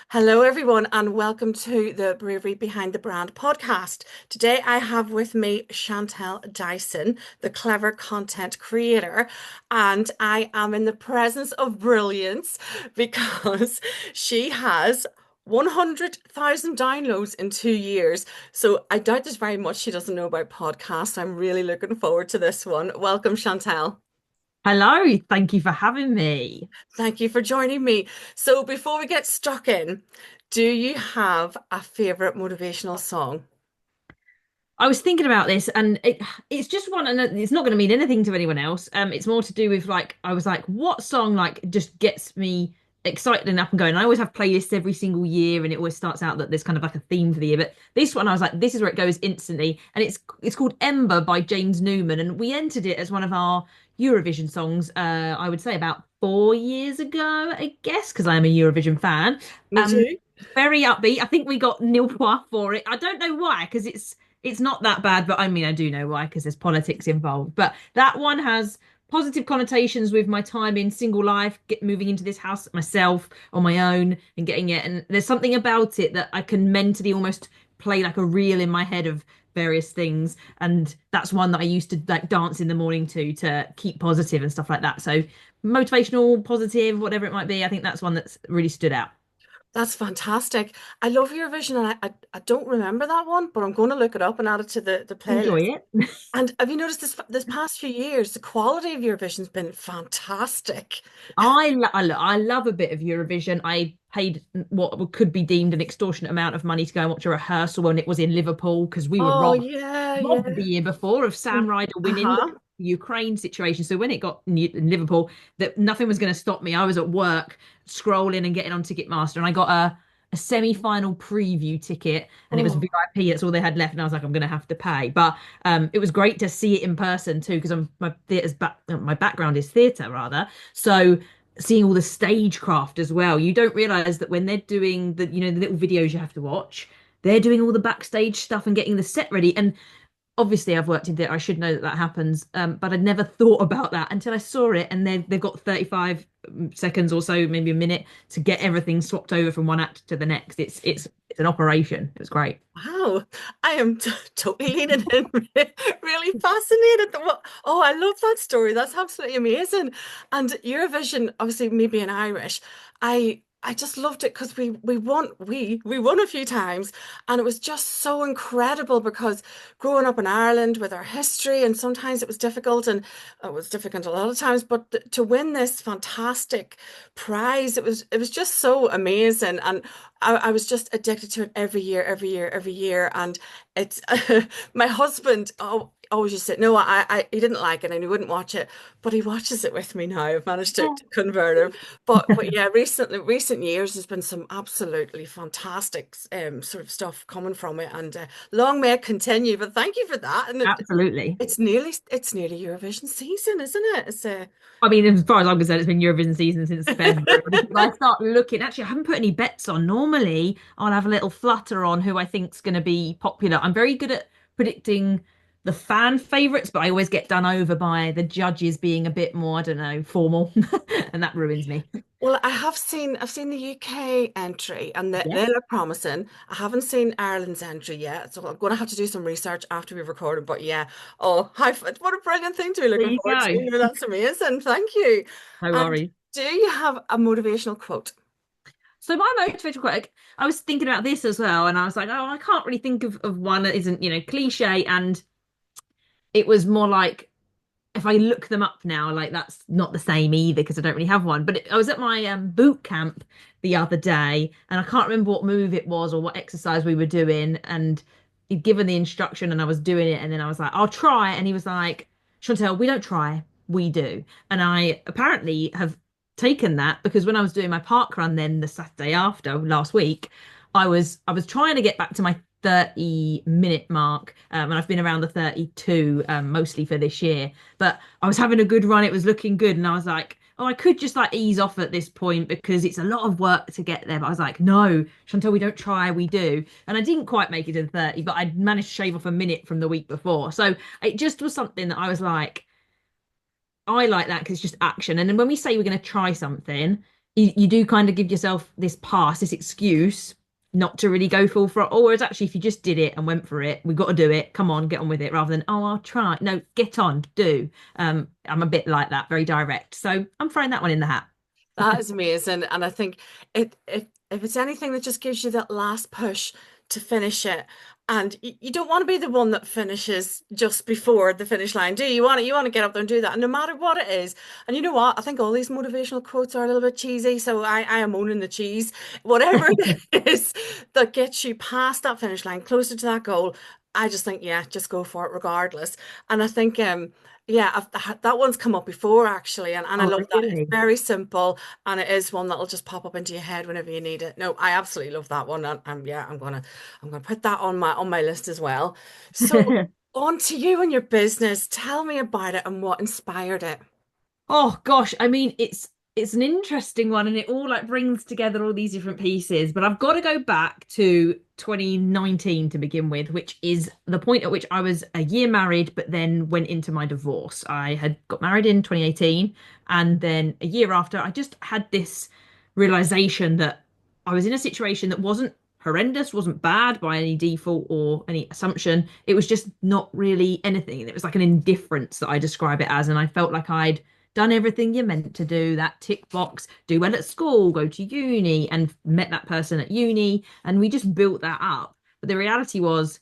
Hello, everyone, and welcome to the Bravery Behind the Brand podcast. Today, I have with me Chantelle Dyson, the clever content creator, and I am in the presence of brilliance because she has 100,000 downloads in 2 years. So I doubt there's very much she doesn't know about podcasts. I'm really looking forward to this one. Welcome, Chantelle. Hello, thank you for having me. Thank you for joining me. So before we get stuck in, do you have a favorite motivational song? I was thinking about this, and it's just one, and it's not going to mean anything to anyone else. It's more to do with like I was like, what song like just gets me excited and up and going. I always have playlists every single year, and it always starts out that there's kind of like a theme for the year. But this one, I was like, this is where it goes instantly, and it's called Ember by James Newman, and we entered it as one of our Eurovision songs. I would say about 4 years ago, I guess, because I am a Eurovision fan. Me Um, too. Very upbeat. I think we got nil point for it. I don't know why, because it's not that bad, but I mean I do know why, because there's politics involved. But that one has positive connotations with my time in single life, moving into this house myself on my own and getting it. And there's something about it that I can mentally almost play like a reel in my head of various things. And that's one that I used to like dance in the morning to keep positive and stuff like that. So motivational, positive, whatever it might be. I think that's one that's really stood out. That's fantastic. I love Eurovision, and I don't remember that one, but I'm going to look it up and add it to the Enjoy playlist. it. And have you noticed this past few years, the quality of Eurovision's been fantastic. I love a bit of Eurovision. I paid what could be deemed an extortionate amount of money to go and watch a rehearsal when it was in Liverpool because we were Oh robbed yeah, robbed the yeah. year before of Sam Ryder winning Uh-huh. because of the Ukraine situation. So when it got in Liverpool, that nothing was going to stop me. I was at work scrolling and getting on Ticketmaster, and I got a semi-final preview ticket, and it was Oh, VIP. That's all they had left, and I was like, I'm going to have to pay. But it was great to see it in person too, because my background is theatre rather. So seeing all the stagecraft as well. You don't realize that when they're doing the little videos you have to watch, they're doing all the backstage stuff and getting the set ready. And obviously I've worked in theatre, I should know that that happens. But I'd never thought about that until I saw it, and they've got 35 seconds or so, maybe a minute, to get everything swapped over from one act to the next. It's an operation. It was great. wow. I am totally leaning in, really fascinated. Oh, I love that story. That's absolutely amazing. And Eurovision, obviously me being Irish, I just loved it because we won a few times, and it was just so incredible because growing up in Ireland with our history, and sometimes it was difficult, and it was difficult a lot of times, but to win this fantastic prize, it was just so amazing. And I was just addicted to it every year, every year, every year. And it's my husband always used to say, no, he didn't like it and he wouldn't watch it, but he watches it with me now. I've managed to convert him. But yeah, recent years, there's been some absolutely fantastic sort of stuff coming from it, and long may it continue. But thank you for that. And Absolutely. it's nearly Eurovision season, isn't it? It's I mean, as far as I'm concerned, it's been Eurovision season since February. Because I start looking, actually, I haven't put any bets on. Normally, I'll have a little flutter on who I think's going to be popular. I'm very good at predicting the fan favorites, but I always get done over by the judges being a bit more, I don't know, formal, and that ruins me. Well, I've seen the UK entry, and they Yes, look promising. I haven't seen Ireland's entry yet, so I'm going to have to do some research after we've recorded. But yeah, oh, what a brilliant thing to be there looking you forward to. go. You know, that's amazing. Thank you. No And worries. do you have a motivational quote? So my motivational quote, I was thinking about this as well, and I was like, oh, I can't really think of one that isn't, cliche. And it was more like if I look them up now, like that's not the same either because I don't really have one. But I was at my boot camp the other day, and I can't remember what move it was or what exercise we were doing. And he'd given the instruction, and I was doing it, and then I was like, "I'll try," and he was like, "Chantel, we don't try, we do." And I apparently have taken that because when I was doing my park run, then the Saturday after last week, I was trying to get back to my 30-minute mark, and I've been around the 32 mostly for this year, but I was having a good run, it was looking good, and I was like, oh, I could just like ease off at this point because it's a lot of work to get there. But I was like, no, Chantal, we don't try, we do. And I didn't quite make it to the 30, but I managed to shave off a minute from the week before. So it just was something that I was like, I like that because it's just action. And then when we say we're going to try something, you do kind of give yourself this pass, this excuse not to really go full for it. Or whereas actually, if you just did it and went for it, we've got to do it. Come on, get on with it, rather than, oh, I'll try. No, get on, do. I'm a bit like that, very direct. So I'm throwing that one in the hat. That is amazing. And I think if it's anything that just gives you that last push to finish it, and you don't want to be the one that finishes just before the finish line, do you? You want to get up there and do that, and no matter what it is. And you know what? I think all these motivational quotes are a little bit cheesy, so I am owning the cheese. Whatever it is that gets you past that finish line, closer to that goal, I just think, yeah, just go for it regardless. And I think yeah, that one's come up before actually, and I Oh, love that. It's really? very simple, and it is one that'll just pop up into your head whenever you need it. No, I absolutely love that one, and yeah, I'm gonna put that on my list as well. So on to you and your business. Tell me about it and what inspired it. Oh gosh, I mean it's an interesting one and it all like brings together all these different pieces, but I've got to go back to 2019 to begin with, which is the point at which I was a year married but then went into my divorce. I had got married in 2018 and then a year after I just had this realization that I was in a situation that wasn't horrendous, wasn't bad by any default or any assumption. It was just not really anything. It was like an indifference that I describe it as, and I felt like I'd done everything you're meant to do, that tick box, do well at school, go to uni, and met that person at uni. And we just built that up. But the reality was,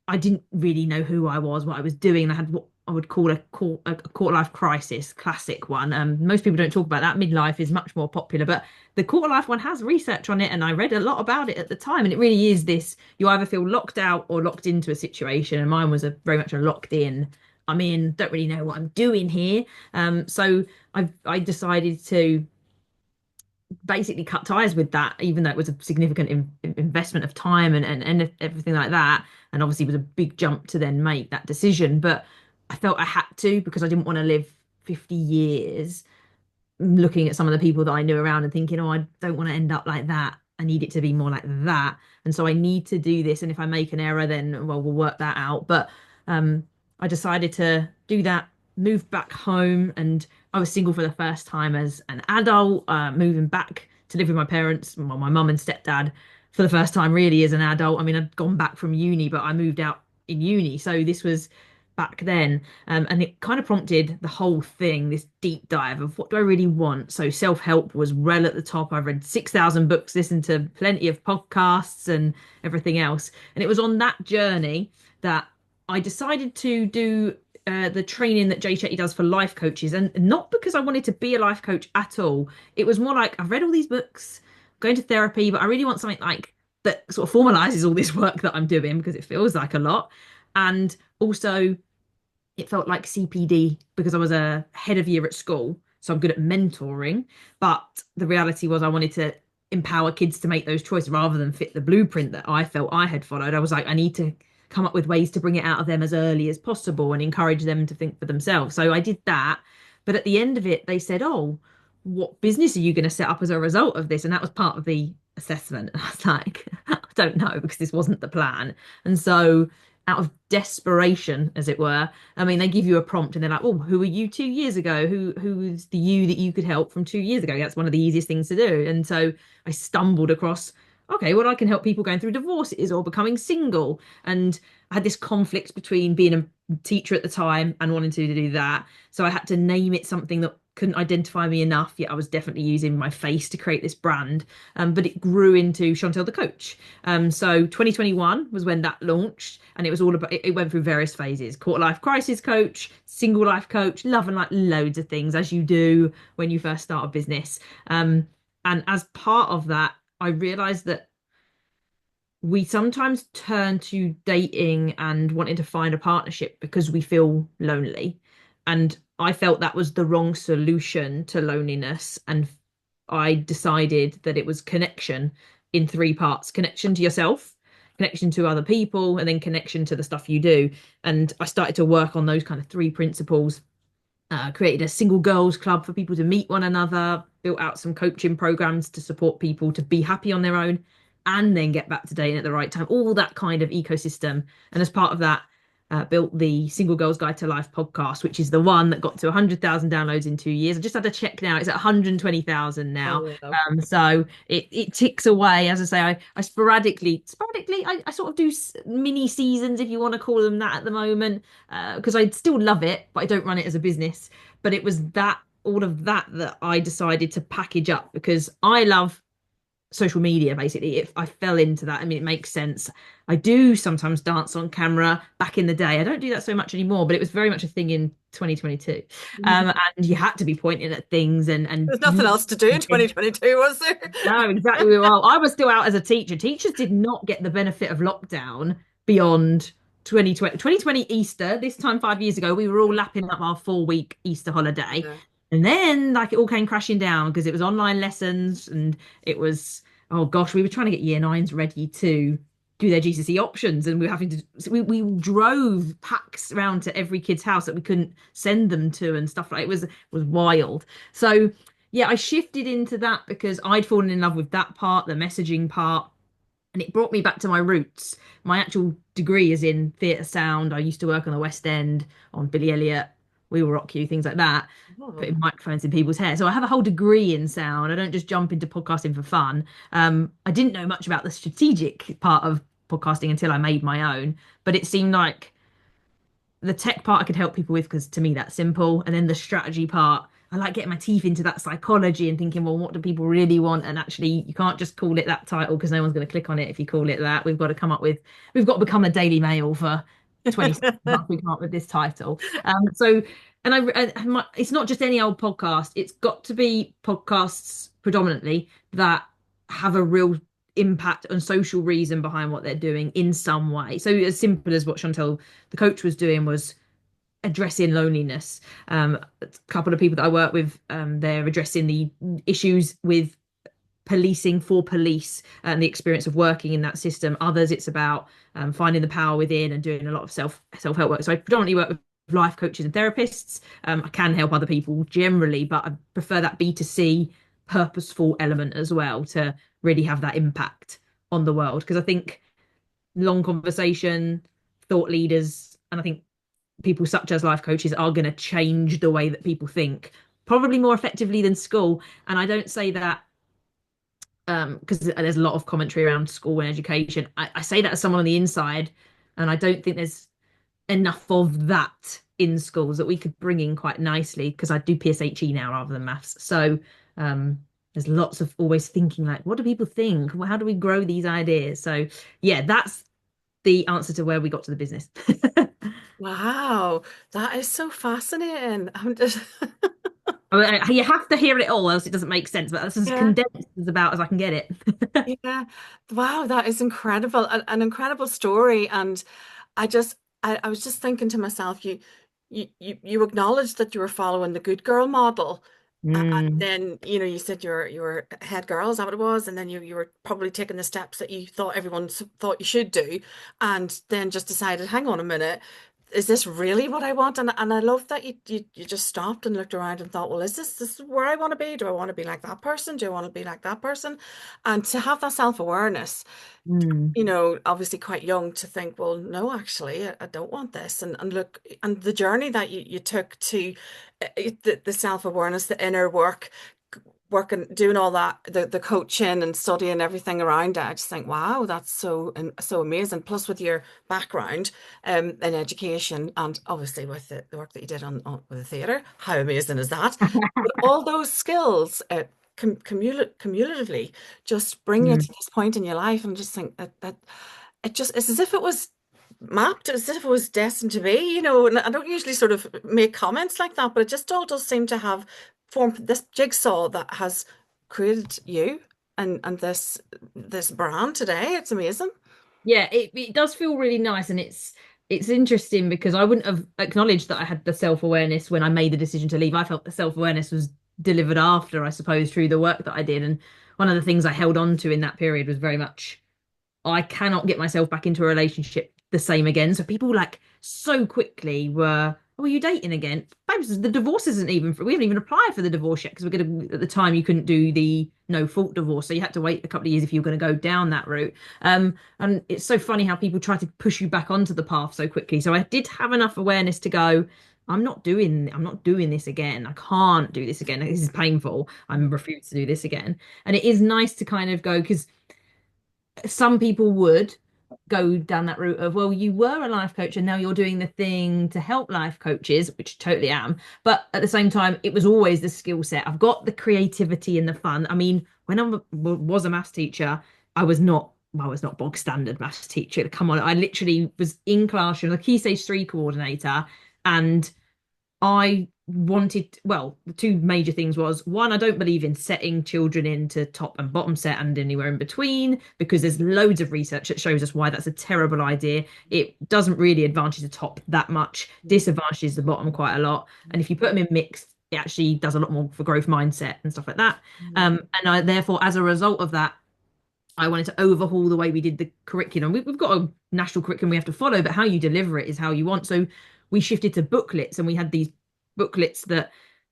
I didn't really know who I was, what I was doing. And I had what I would call a quarter life crisis, classic one. Most people don't talk about that. Midlife is much more popular, but the quarter life one has research on it, and I read a lot about it at the time. And it really is this: you either feel locked out or locked into a situation. And mine was a very much a locked in. I'm in, don't really know what I'm doing here. So I decided to basically cut ties with that, even though it was a significant investment of time and everything like that. And obviously, it was a big jump to then make that decision. But I felt I had to because I didn't want to live 50 years looking at some of the people that I knew around and thinking, oh, I don't want to end up like that. I need it to be more like that. And so I need to do this. And if I make an error, then well, we'll work that out. But um, I decided to do that, moved back home, and I was single for the first time as an adult, moving back to live with my parents, well, my mum and stepdad for the first time really as an adult. I mean, I'd gone back from uni, but I moved out in uni. So this was back then. And it kind of prompted the whole thing, this deep dive of what do I really want? So self-help was well at the top. I've read 6,000 books, listened to plenty of podcasts and everything else. And it was on that journey that I decided to do the training that Jay Shetty does for life coaches. And not because I wanted to be a life coach at all. It was more like I've read all these books, going to therapy, but I really want something like that sort of formalizes all this work that I'm doing because it feels like a lot. And also it felt like CPD because I was a head of year at school. So I'm good at mentoring. But the reality was I wanted to empower kids to make those choices rather than fit the blueprint that I felt I had followed. I was like, I need to come up with ways to bring it out of them as early as possible and encourage them to think for themselves. So I did that. But at the end of it, they said, oh, what business are you going to set up as a result of this? And that was part of the assessment. And I was like, I don't know, because this wasn't the plan. And so out of desperation, as it were, I mean, they give you a prompt and they're like, oh, who were you 2 years ago? Who's the you that you could help from 2 years ago? That's one of the easiest things to do. And so I stumbled across, okay, well, I can help people going through divorces or becoming single. And I had this conflict between being a teacher at the time and wanting to do that. So I had to name it something that couldn't identify me enough, yet I was definitely using my face to create this brand. But it grew into Chantelle the Coach. So 2021 was when that launched, and it was all about, it went through various phases: quarter life crisis coach, single life coach, love and like loads of things, as you do when you first start a business. And as part of that, I realized that we sometimes turn to dating and wanting to find a partnership because we feel lonely. And I felt that was the wrong solution to loneliness. And I decided that it was connection in three parts: connection to yourself, connection to other people, and then connection to the stuff you do. And I started to work on those kind of three principles, created a single girls club for people to meet one another, built out some coaching programs to support people to be happy on their own and then get back to dating at the right time, all that kind of ecosystem. And as part of that, built the Single Girls Guide to Life podcast, which is the one that got to 100,000 downloads in 2 years. I just had to check now; it's at 120,000 Oh, now. wow. So it ticks away. As I say, I sporadically, I sort of do mini seasons, if you want to call them that, at the moment, because I still love it, but I don't run it as a business. But it was that all of that I decided to package up because I love social media. Basically, if I fell into that, I mean, it makes sense. I do sometimes dance on camera. Back in the day, I don't do that so much anymore, but it was very much a thing in 2022. And you had to be pointing at things and There's nothing else to do in 2022, was there? no, exactly. Well, I was still out as a teacher. Teachers did not get the benefit of lockdown beyond 2020 Easter. This time 5 years ago, we were all lapping up our 4 week Easter holiday. Yeah. And then like it all came crashing down because it was online lessons and it was, oh gosh, we were trying to get year nines ready to do their GCSE options and we were having to so we drove packs around to every kid's house that we couldn't send them to and stuff like it was wild. So yeah, I shifted into that because I'd fallen in love with that part, the messaging part, and it brought me back to my roots. My actual degree is in theatre sound. I used to work on the West End on Billy Elliot, We Will Rock You, things like that, Oh, putting microphones in people's hair. So I have a whole degree in sound. I don't just jump into podcasting for fun. I didn't know much about the strategic part of podcasting until I made my own, but it seemed like the tech part I could help people with because to me that's simple. And then the strategy part, I like getting my teeth into that psychology and thinking, well, what do people really want? And actually, you can't just call it that title because no one's going to click on it if you call it that. We've got to become a Daily Mail for 26 months. We come up with this title. So, it's not just any old podcast. It's got to be podcasts predominantly that have a real impact and social reason behind what they're doing in some way. So as simple as what Chantelle, the coach, was doing was addressing loneliness. A couple of people that I work with, they're addressing the issues with policing for police and the experience of working in that system. Others, it's about finding the power within and doing a lot of self-help work. So I predominantly work with life coaches and therapists. I can help other people generally, but I prefer that B2C purposeful element as well to really have that impact on the world. Because I think long conversation, thought leaders, and I think people such as life coaches are going to change the way that people think, probably more effectively than school. And I don't say that because there's a lot of commentary around school and education. I say that as someone on the inside, and I don't think there's enough of that in schools that we could bring in quite nicely because I do PSHE now rather than maths. So there's lots of always thinking like, what do people think? How do we grow these ideas? So yeah, that's the answer to where we got to the business. wow, that is so fascinating. I'm just I mean, you have to hear it all, else it doesn't make sense. But that's as yeah, condensed as about as I can get it. yeah. Wow, that is incredible. An incredible story. And I was just thinking to myself, you acknowledged that you were following the good girl model. And Mm, then, you said you were a head girl, is that what it was? And then you were probably taking the steps that you thought everyone thought you should do, and then just decided, hang on a minute, is this really what I want? And I love that you just stopped and looked around and thought, well, is this where I want to be? Do I want to be like that person? Do I want to be like that person? And to have that self-awareness, mm. obviously quite young to think, well, no, actually, I don't want this. And look, and the journey that you took to the self-awareness, the inner work, working, doing all that, the coaching and studying everything around it. I just think, wow, that's so amazing. Plus, with your background in education, and obviously with the work that you did with the theatre, how amazing is that? But all those skills, cumulatively, just bring you Mm. to this point in your life, and just think that it just it's as if it was mapped, as if it was destined to be, and I don't usually sort of make comments like that, but it just all does seem to have formed this jigsaw that has created you and this brand today. It's amazing. Yeah, it does feel really nice, and it's interesting because I wouldn't have acknowledged that I had the self-awareness when I made the decision to leave. I felt the self-awareness was delivered after, I suppose, through the work that I did. And one of the things I held on to in that period was very much I cannot get myself back into a relationship the same again. So people like so quickly were, oh, are you dating again? sometimes the divorce isn't even we haven't even applied for the divorce yet because we're going to at the time you couldn't do the no fault divorce, so you had to wait a couple of years if you were going to go down that route. And it's so funny how people try to push you back onto the path so quickly. So I did have enough awareness to go, I'm not doing this again. I can't do this again. This is painful. I'm refused to do this again. And it is nice to kind of go because some people would go down that route of, well, you were a life coach and now you're doing the thing to help life coaches, which I totally am. But at the same time, it was always the skill set. I've got the creativity and the fun. I mean, when was a maths teacher, I was not bog standard maths teacher. Come on, I literally was in classroom, a key stage 3 coordinator, and I wanted, well, the two major things was one, I don't believe in setting children into top and bottom set and anywhere in between because there's loads of research that shows us why that's a terrible idea. It doesn't really advantage the top that much, disadvantages the bottom quite a lot. And if you put them in mixed, it actually does a lot more for growth mindset and stuff like that. And I therefore, as a result of that, I wanted to overhaul the way we did the curriculum. We've got a national curriculum we have to follow, but how you deliver it is how you want. So we shifted to booklets, and we had these booklets that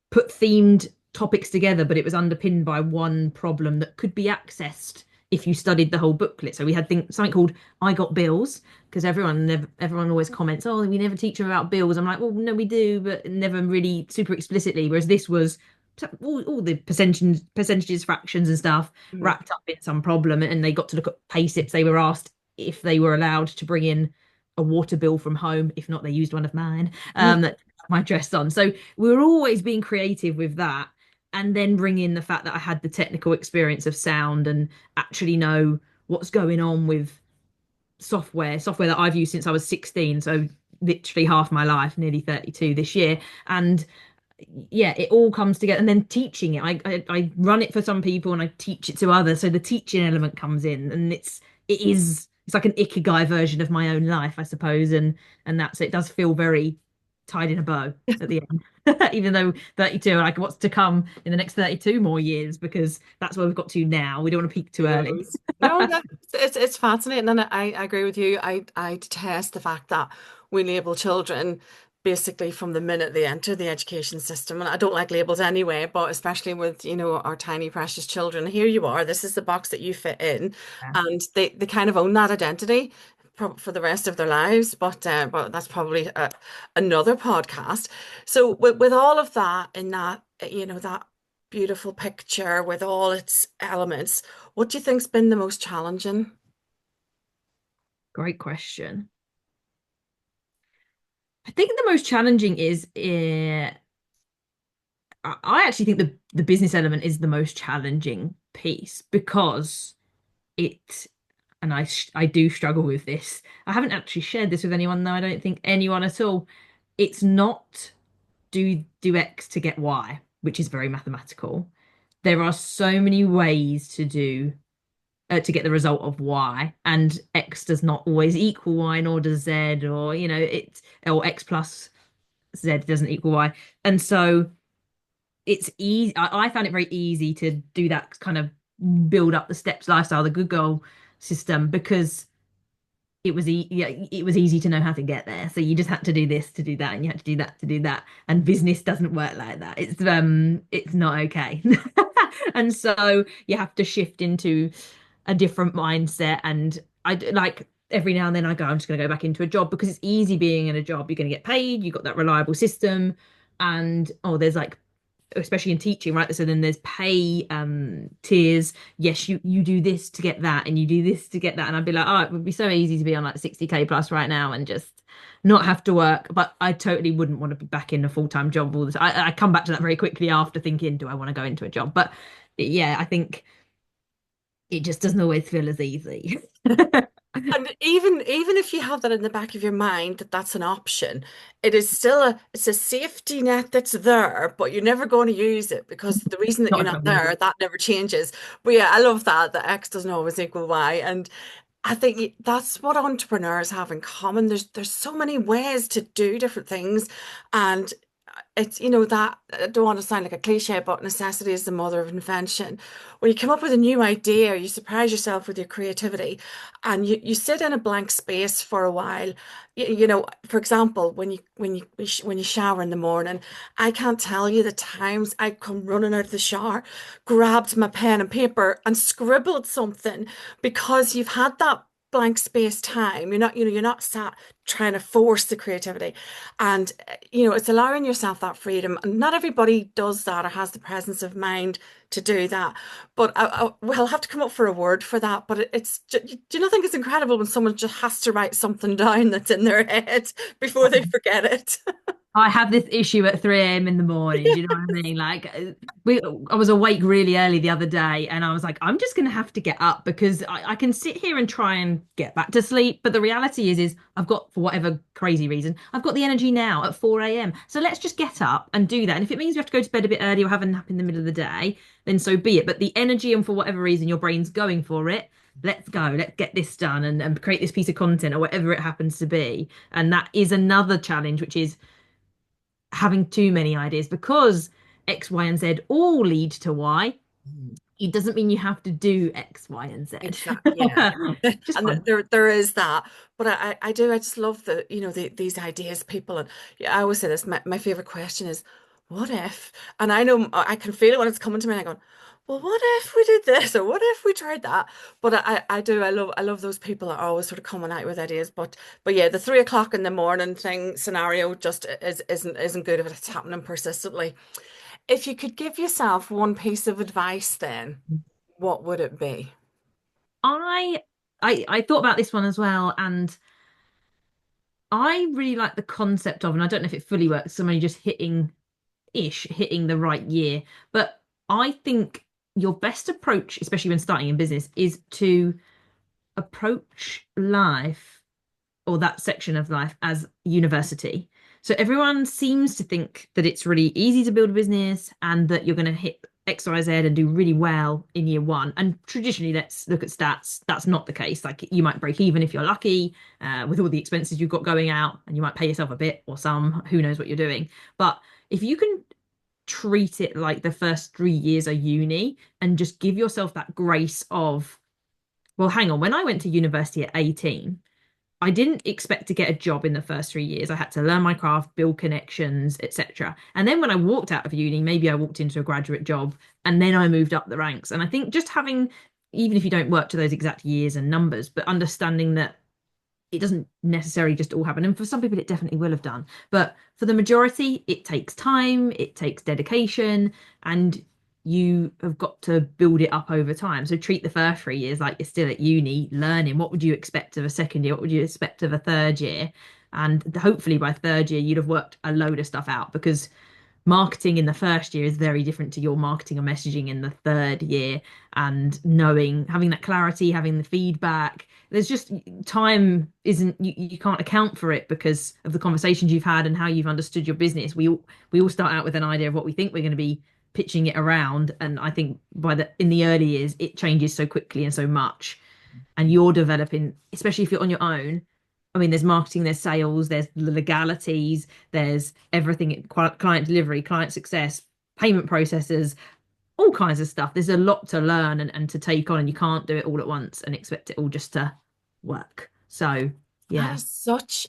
put themed topics together, but it was underpinned by one problem that could be accessed if you studied the whole booklet. So we had something called "I Got Bills" because everyone always comments, "Oh, we never teach them about bills." I'm like, well, no, we do, but never really super explicitly. Whereas this was all the percentages, fractions, and stuff Mm. wrapped up in some problem, and they got to look at pay slips. They were asked if they were allowed to bring in a water bill from home. If not, they used one of mine that my dress on. So we were always being creative with that, and then bring in the fact that I had the technical experience of sound and actually know what's going on with software that I've used since I was 16. So literally half my life, nearly 32 this year, and yeah, it all comes together. And then teaching it, I run it for some people and I teach it to others, so the teaching element comes in, and it's like an ikigai version of my own life, I suppose. And that's it does feel very tied in a bow at the end. Even though 32, like what's to come in the next 32 more years, because that's where we've got to now. We don't want to peak too Who early. knows? No, no, it's fascinating, and I agree with you. I detest the fact that we label children basically from the minute they enter the education system, and I don't like labels anyway. But especially with our tiny precious children, here you are. This is the box that you fit in, Yeah. and they kind of own that identity for the rest of their lives. But that's probably another podcast. So with all of that in that that beautiful picture with all its elements. What do you think's been the most challenging? Great question. I think the most challenging is I actually think the business element is the most challenging piece because it and I do struggle with this. I haven't actually shared this with anyone though. I don't think anyone at all. It's not do X to get Y, which is very mathematical. There are so many ways to get the result of Y, and X does not always equal Y, nor does Z, or or X plus Z doesn't equal Y, and so it's easy. I found it very easy to do that kind of build up the steps lifestyle, the good girl system, because yeah, it was easy to know how to get there. So you just had to do this to do that, and you had to do that to do that. And business doesn't work like that. It's not okay. And so you have to shift into a different mindset. And like every now and then I go, I'm just going to go back into a job because it's easy being in a job. You're going to get paid. You've got that reliable system, and there's like especially in teaching, right? So then there's pay tiers. Yes, you do this to get that, and you do this to get that. And I'd be like, oh, it would be so easy to be on like 60K plus right now and just not have to work. But I totally wouldn't want to be back in a full-time job all the time. I come back to that very quickly after thinking, do I want to go into a job? But yeah, I think it just doesn't always feel as easy. And even if you have that in the back of your mind that that's an option, it's a safety net that's there, but you're never going to use it because the reason that Not you're if I not need there, it. that never changes. But yeah, I love that X doesn't always equal Y. And I think that's what entrepreneurs have in common. There's so many ways to do different things, and it's, that I don't want to sound like a cliche, but necessity is the mother of invention. When you come up with a new idea, you surprise yourself with your creativity and you sit in a blank space for a while. For example, when you shower in the morning, I can't tell you the times I come running out of the shower, grabbed my pen and paper and scribbled something because you've had that blank space time. You're not sat trying to force the creativity. And it's allowing yourself that freedom. And not everybody does that or has the presence of mind to do that. But we'll have to come up for a word for that. But do you not think it's incredible when someone just has to write something down that's in their head before they forget it? I have this issue at 3 a.m. in the morning. Do you know what I mean? Like I was awake really early the other day and I was like, I'm just gonna have to get up because I can sit here and try and get back to sleep. But the reality is I've got, for whatever crazy reason, I've got the energy now at 4 a.m. So let's just get up and do that. And if it means we have to go to bed a bit early or have a nap in the middle of the day, then so be it. But the energy and for whatever reason your brain's going for it, let's go, let's get this done and create this piece of content or whatever it happens to be. And that is another challenge, which is having too many ideas because X, Y, and Z all lead to Y. It doesn't mean you have to do X, Y, and Z. Exactly. Yeah. Just And fun. there is that. But I just love these ideas, people. And yeah, I always say this, my favorite question is, what if? And I know I can feel it when it's coming to me. And I go, well, what if we did this? Or what if we tried that? But I love those people that are always sort of coming out with ideas. But yeah, the 3 o'clock in the morning thing scenario just isn't good if it's happening persistently. If you could give yourself one piece of advice, then what would it be? I I thought about this one as well, and I really like the concept of, and I don't know if it fully works, somebody just hitting the right year. But I think your best approach, especially when starting in business, is to approach life or that section of life as university. So everyone seems to think that it's really easy to build a business and that you're going to hit X, Y, Z and do really well in year one. And traditionally, let's look at stats. That's not the case. Like you might break even if you're lucky, with all the expenses you've got going out, and you might pay yourself a bit or some, who knows what you're doing. But if you can treat it like the first 3 years of uni and just give yourself that grace of, well, hang on, when I went to university at 18, I didn't expect to get a job in the first 3 years. I had to learn my craft, build connections, etc. And then when I walked out of uni, maybe I walked into a graduate job and then I moved up the ranks. And I think just having, even if you don't work to those exact years and numbers, but understanding that it doesn't necessarily just all happen. And for some people, it definitely will have done. But for the majority, it takes time, it takes dedication, and you have got to build it up over time. So treat the first 3 years like you're still at uni learning. What would you expect of a second year? What would you expect of a third year? And hopefully by third year, you'd have worked a load of stuff out because marketing in the first year is very different to your marketing and messaging in the third year. And knowing, having that clarity, having the feedback, there's just time isn't, you can't account for it because of the conversations you've had and how you've understood your business. We all start out with an idea of what we think we're going to be pitching it around, and I think in the early years it changes so quickly and so much, and you're developing, especially if you're on your own. I mean, there's marketing, there's sales, there's the legalities, there's everything, client delivery, client success, payment processes, all kinds of stuff. There's a lot to learn and to take on, and you can't do it all at once and expect it all just to work. So, That yeah. is such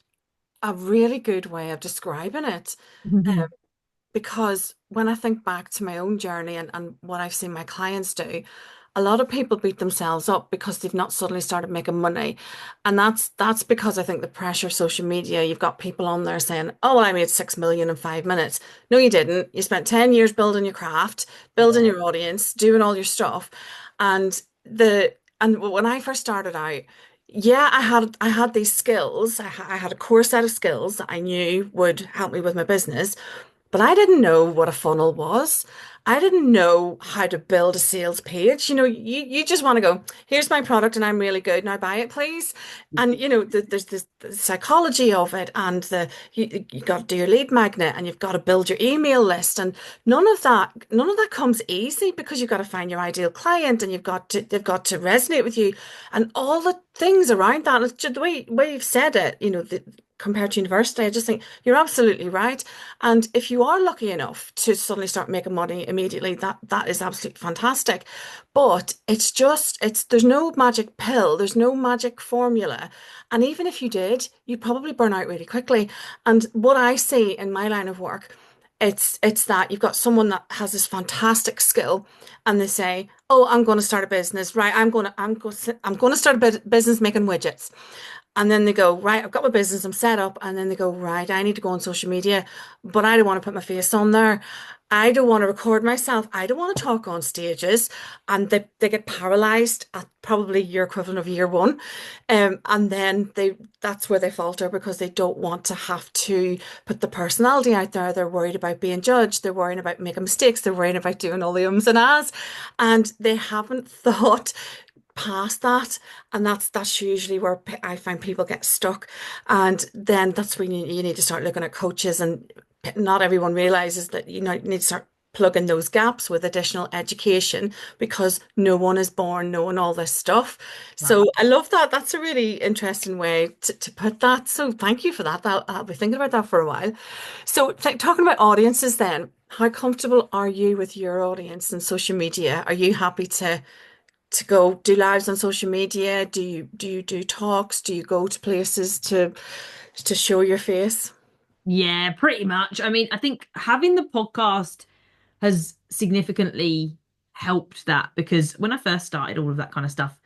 a really good way of describing it. Because when I think back to my own journey and what I've seen my clients do, a lot of people beat themselves up because they've not suddenly started making money. And that's because I think the pressure of social media, you've got people on there saying, oh, well, I made 6 million in 5 minutes. No, you didn't. You spent 10 years building your craft, building Yeah. your audience, doing all your stuff. And and when I first started out, yeah, I had these skills. I had a core set of skills that I knew would help me with my business. But I didn't know what a funnel was. I didn't know how to build a sales page. You just want to go, here's my product and I'm really good. Now buy it, please. And there's this the psychology of it, and you got to do your lead magnet, and you've got to build your email list, and none of that comes easy because you've got to find your ideal client, and they've got to resonate with you, and all the things around that. It's just the way you've said it. compared to university. I just think you're absolutely right. And if you are lucky enough to suddenly start making money immediately, that is absolutely fantastic. But it's there's no magic pill, there's no magic formula. And even if you did, you'd probably burn out really quickly. And what I see in my line of work, it's that you've got someone that has this fantastic skill and they say, "Oh, I'm going to start a business, right? I'm going to start a business making widgets." And then they go, right, I've got my business, I'm set up. And then they go, right, I need to go on social media, but I don't want to put my face on there. I don't want to record myself. I don't want to talk on stages. And they get paralyzed at probably your equivalent of year one. And then that's where they falter because they don't want to have to put the personality out there. They're worried about being judged. They're worrying about making mistakes. They're worrying about doing all the ums and ahs. And they haven't thought past that, and that's usually where I find people get stuck. And then that's when you need to start looking at coaches, and not everyone realizes that you need to start plugging those gaps with additional education because no one is born knowing all this stuff. So I love that. That's a really interesting way to put that. So thank you for that. I'll be thinking about that for a while. So talking about audiences then, how comfortable are you with your audience and social media? Are you happy to go do lives on social media? Do you do talks? Do you go to places to show your face? Yeah, pretty much. I mean, I think having the podcast has significantly helped that because when I first started all of that kind of stuff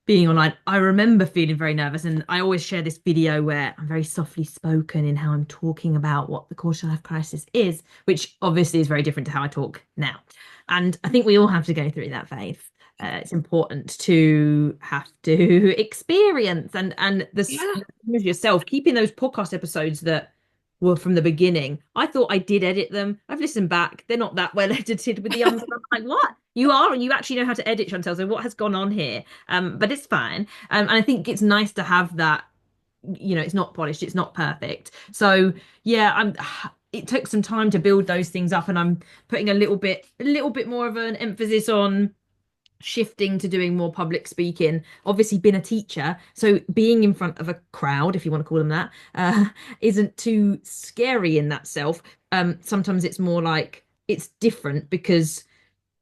being online, I remember feeling very nervous. And I always share this video where I'm very softly spoken in how I'm talking about what the quarter life crisis is, which obviously is very different to how I talk now. And I think we all have to go through that phase. It's important to have to experience and this Yeah. yourself, keeping those podcast episodes that were from the beginning. I thought I did edit them. I've listened back. They're not that well edited with the ums. I'm like, what? You are, and you actually know how to edit, Chantelle. So what has gone on here? But it's fine. And I think it's nice to have that, it's not polished, it's not perfect. So yeah, it took some time to build those things up, and I'm putting a little bit more of an emphasis on shifting to doing more public speaking. Obviously, been a teacher, so being in front of a crowd, if you want to call them that, isn't too scary in that self. Sometimes it's more like it's different because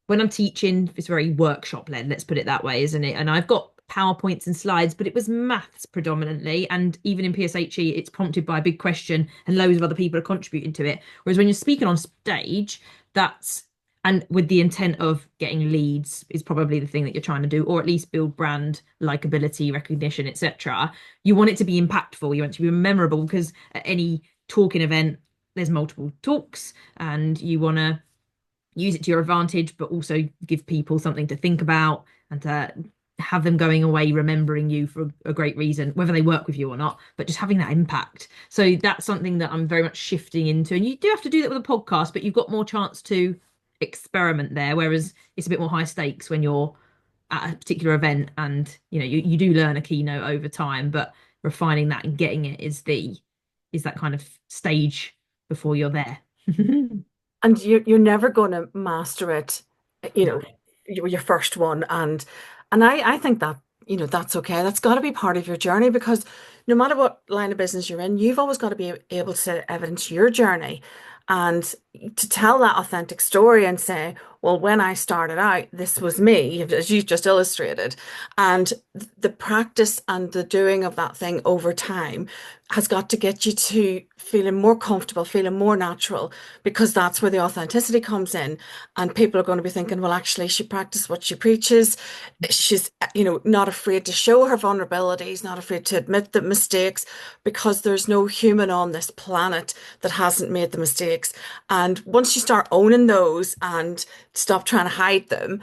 when I'm teaching, it's very workshop led, let's put it that way, isn't it? And I've got PowerPoints and slides, but it was maths predominantly. And even in PSHE, it's prompted by a big question and loads of other people are contributing to it. Whereas when you're speaking on stage, that's and with the intent of getting leads is probably the thing that you're trying to do, or at least build brand likability, recognition, etc. You want it to be impactful, you want it to be memorable because at any talking event, there's multiple talks, and you want to use it to your advantage, but also give people something to think about and to have them going away remembering you for a great reason, whether they work with you or not, but just having that impact. So that's something that I'm very much shifting into. And you do have to do that with a podcast, but you've got more chance to experiment there, whereas it's a bit more high stakes when you're at a particular event and you do learn a keynote over time, but refining that and getting it is that kind of stage before you're there. And you're never going to master it, you No. know, your first one. And I think that, that's okay. That's got to be part of your journey because no matter what line of business you're in, you've always got to be able to evidence your journey and to tell that authentic story and say, well, when I started out, this was me, as you just illustrated. And the practice and the doing of that thing over time has got to get you to feeling more comfortable, feeling more natural, because that's where the authenticity comes in. And people are going to be thinking, well, actually, she practiced what she preaches. She's, not afraid to show her vulnerabilities, not afraid to admit the mistakes, because there's no human on this planet that hasn't made the mistakes. And once you start owning those and stop trying to hide them,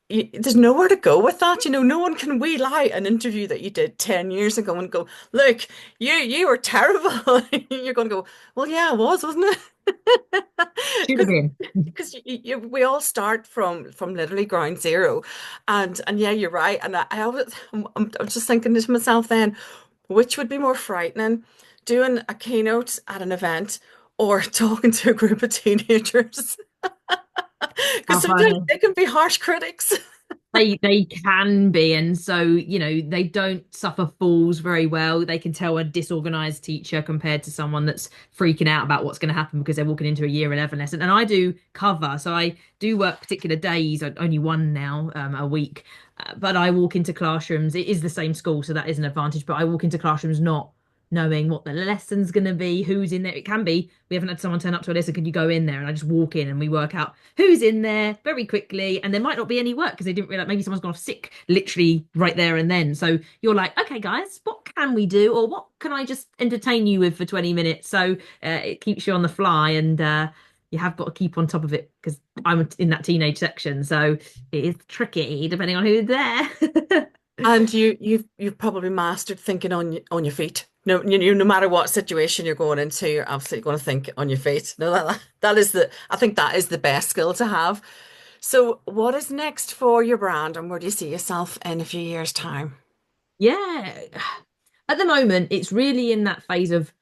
there's nowhere to go with that. No one can wheel out an interview that you did 10 years ago and go, look, you were terrible. You're going to go, well, yeah, I was, wasn't it? Should have been. Because we all start from literally ground zero, and yeah, you're right. And I always, I'm just thinking to myself then, which would be more frightening, doing a keynote at an event or talking to a group of teenagers? Because How sometimes funny. they can be harsh critics. They can be, and so they don't suffer falls very well. They can tell a disorganized teacher compared to someone that's freaking out about what's going to happen because they're walking into a year 11 lesson. And I do cover, so I do work particular days, only one now a week, but I walk into classrooms. It is the same school, so that is an advantage. But I walk into classrooms not knowing what the lesson's going to be, who's in there. It can be we haven't had someone turn up to a lesson. Can you go in there? And I just walk in and we work out who's in there very quickly. And there might not be any work because they didn't realize maybe someone's gone off sick literally right there and then. So you're like, okay, guys, what can we do? Or what can I just entertain you with for 20 minutes? So it keeps you on the fly and you have got to keep on top of it because I'm in that teenage section. So it is tricky depending on who's there. And you've probably mastered thinking on your feet. No, no matter what situation you're going into, you're absolutely going to think on your feet. No, that is I think that is the best skill to have. So, what is next for your brand, and where do you see yourself in a few years' time? Yeah. At the moment, it's really in that phase of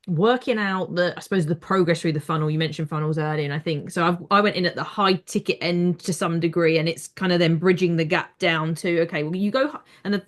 working out I suppose the progress through the funnel. You mentioned funnels earlier, and I think so. I went in at the high ticket end to some degree, and it's kind of then bridging the gap down to okay, well, you go and the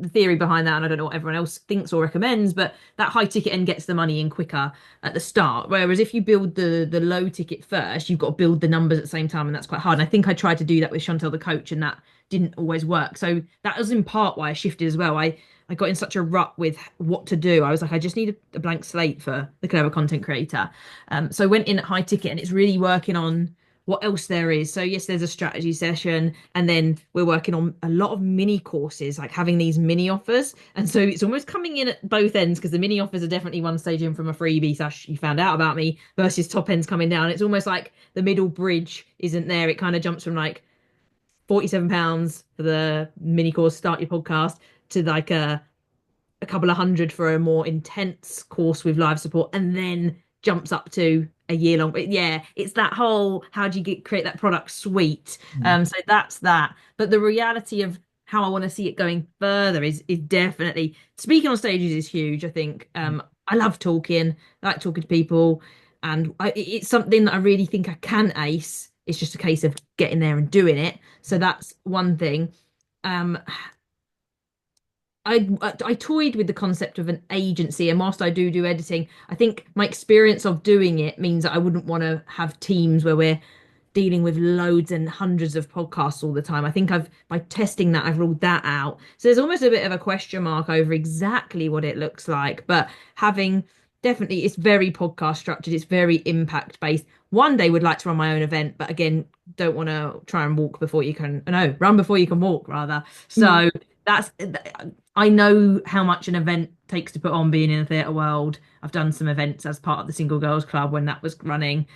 theory behind that, and I don't know what everyone else thinks or recommends, but that high ticket end gets the money in quicker at the start. Whereas if you build the low ticket first, you've got to build the numbers at the same time, and that's quite hard. And I think I tried to do that with Chantelle the coach, and that didn't always work. So that was in part why I shifted as well. I got in such a rut with what to do. I was like, I just need a blank slate for the clever content creator. So I went in at high ticket and it's really working on what else there is. So yes, there's a strategy session, and then we're working on a lot of mini courses, like having these mini offers. And so it's almost coming in at both ends because the mini offers are definitely one stage in from a freebie slash you found out about me versus top ends coming down. It's almost like the middle bridge isn't there. It kind of jumps from like £47 for the mini course, start your podcast, to like a couple of hundred for a more intense course with live support, and then jumps up to a year long. But yeah, it's that whole how do you create that product suite? So that's that. But the reality of how I want to see it going further is definitely speaking on stages is huge. I think I love talking, I like talking to people, and it's something that I really think I can ace. It's just a case of getting there and doing it. So that's one thing. Um, I toyed with the concept of an agency, and whilst I do editing, I think my experience of doing it means that I wouldn't want to have teams where we're dealing with loads and hundreds of podcasts all the time. I think by testing that, I've ruled that out. So there's almost a bit of a question mark over exactly what it looks like, but having definitely, it's very podcast structured, it's very impact based. One day would like to run my own event, but again, don't want to try and walk before you can, no, run before you can walk rather. Mm. So that's I know how much an event takes to put on being in the theatre world. I've done some events as part of the Single Girls Club when that was running.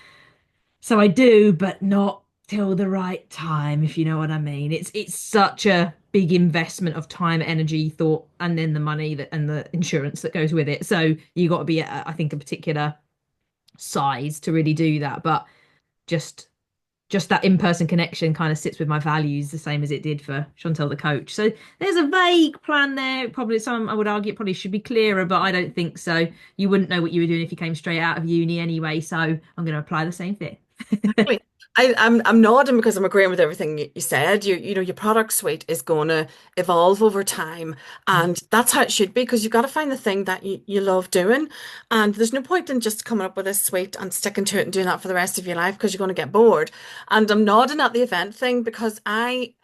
So I do, but not till the right time, if you know what I mean. It's such a big investment of time, energy, thought, and then the money and the insurance that goes with it. So you got to be at, I think, a particular size to really do that. But just just that in-person connection kind of sits with my values the same as it did for Chantelle the coach. So there's a vague plan there. Probably some I would argue it probably should be clearer, but I don't think so. You wouldn't know what you were doing if you came straight out of uni anyway. So I'm going to apply the same thing. Exactly. I'm nodding because I'm agreeing with everything you said. You know your product suite is going to evolve over time, and that's how it should be because you've got to find the thing that you love doing, and there's no point in just coming up with a suite and sticking to it and doing that for the rest of your life because you're going to get bored. And I'm nodding at the event thing because I'm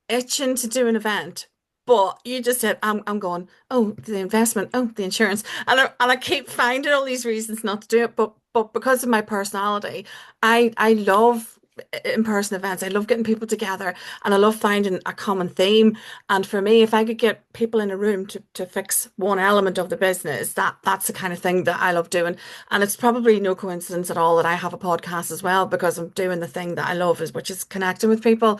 itching to do an event. But you just said I'm going, oh, the investment, oh, the insurance. And I keep finding all these reasons not to do it. But because of my personality, I love in-person events. I love getting people together and I love finding a common theme. And for me, if I could get people in a room to fix one element of the business, that's the kind of thing that I love doing. And it's probably no coincidence at all that I have a podcast as well because I'm doing the thing that I love, which is connecting with people.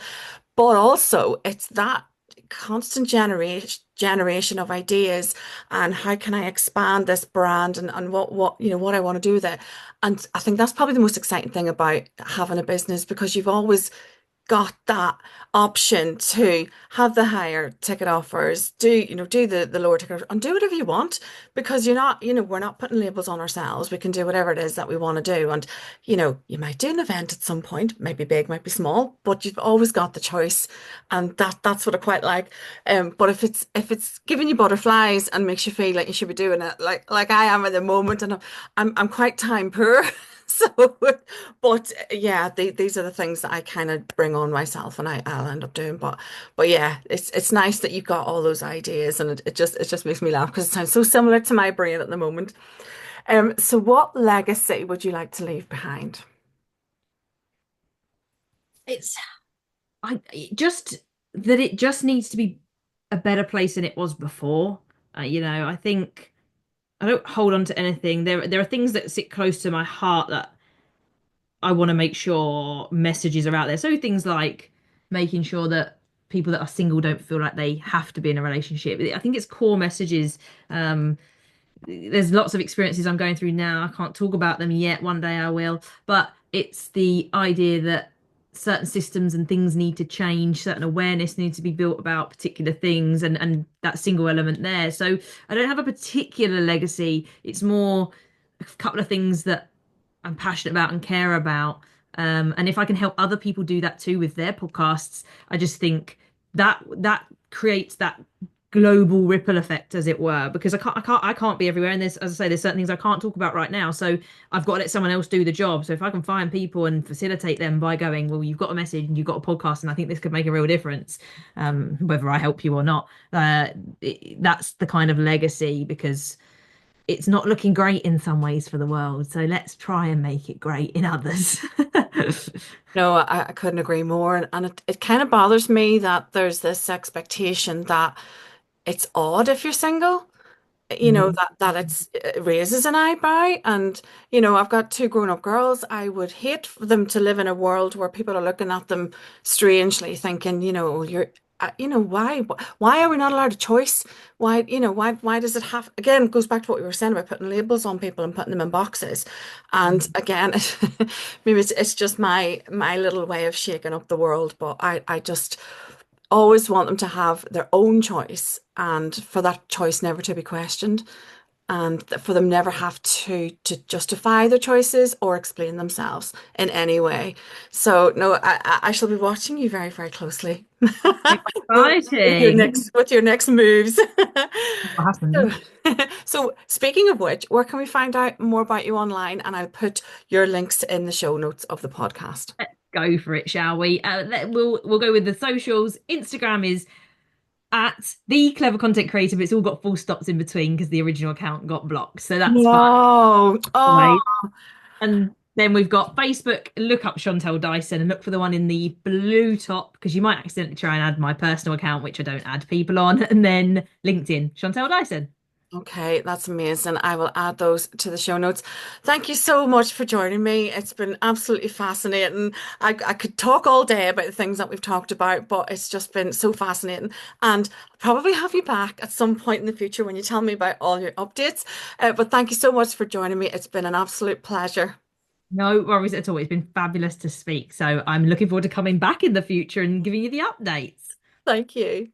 But also, it's that constant generation of ideas and how can I expand this brand and what what I want to do with it. And I think that's probably the most exciting thing about having a business because you've always got that option to have the higher ticket offers, do the lower ticket offers, and do whatever you want because you're not, we're not putting labels on ourselves. We can do whatever it is that we want to do. And, you might do an event at some point, might be big, might be small, but you've always got the choice. And that's what I quite like. But if it's giving you butterflies and makes you feel like you should be doing it, like I am at the moment, and I'm quite time poor. So, but yeah, these are the things that I kind of bring on myself, and I'll end up doing. But yeah, it's nice that you've got all those ideas, and it just makes me laugh because it sounds so similar to my brain at the moment. So what legacy would you like to leave behind? It's I just that it just needs to be a better place than it was before. I think I don't hold on to anything. There are things that sit close to my heart that I want to make sure messages are out there. So things like making sure that people that are single don't feel like they have to be in a relationship. I think it's core messages. There's lots of experiences I'm going through now. I can't talk about them yet. One day I will. But it's the idea that certain systems and things need to change, certain awareness needs to be built about particular things and that single element there. So I don't have a particular legacy. It's more a couple of things that I'm passionate about and care about. And if I can help other people do that too with their podcasts, I just think that creates that global ripple effect, as it were, because I can't be everywhere. And there's, as I say, there's certain things I can't talk about right now. So I've got to let someone else do the job. So if I can find people and facilitate them by going, well, you've got a message and you've got a podcast, and I think this could make a real difference, whether I help you or not. That's the kind of legacy because it's not looking great in some ways for the world. So let's try and make it great in others. No, I couldn't agree more. And it kind of bothers me that there's this expectation that it's odd if you're single. Mm. That it raises an eyebrow. And I've got two grown-up girls. I would hate for them to live in a world where people are looking at them strangely, thinking, why are we not allowed a choice? Why does it have, again, it goes back to what we were saying about putting labels on people and putting them in boxes. And again, maybe it's just my little way of shaking up the world, but I just always want them to have their own choice and for that choice never to be questioned and for them never have to justify their choices or explain themselves in any way. So no, I shall be watching you very, very closely Exciting. with your next moves. What So, happens? so speaking of which, where can we find out more about you online? And I'll put your links in the show notes of the podcast. Let's go for it, shall we? We'll go with the socials. Instagram is at the clever content creator, but it's all got full stops in between because the original account got blocked. So that's fine. No. Oh, Always. And then we've got Facebook. Look up Chantelle Dyson and look for the one in the blue top because you might accidentally try and add my personal account, which I don't add people on. And then LinkedIn, Chantelle Dyson. okay, that's amazing. I will add those to the show notes. Thank you so much for joining me. It's been absolutely fascinating. I could talk all day about the things that we've talked about, but it's just been so fascinating. And I'll probably have you back at some point in the future when you tell me about all your updates. But thank you so much for joining me. It's been an absolute pleasure. No worries at all. It's been fabulous to speak. So I'm looking forward to coming back in the future and giving you the updates. Thank you.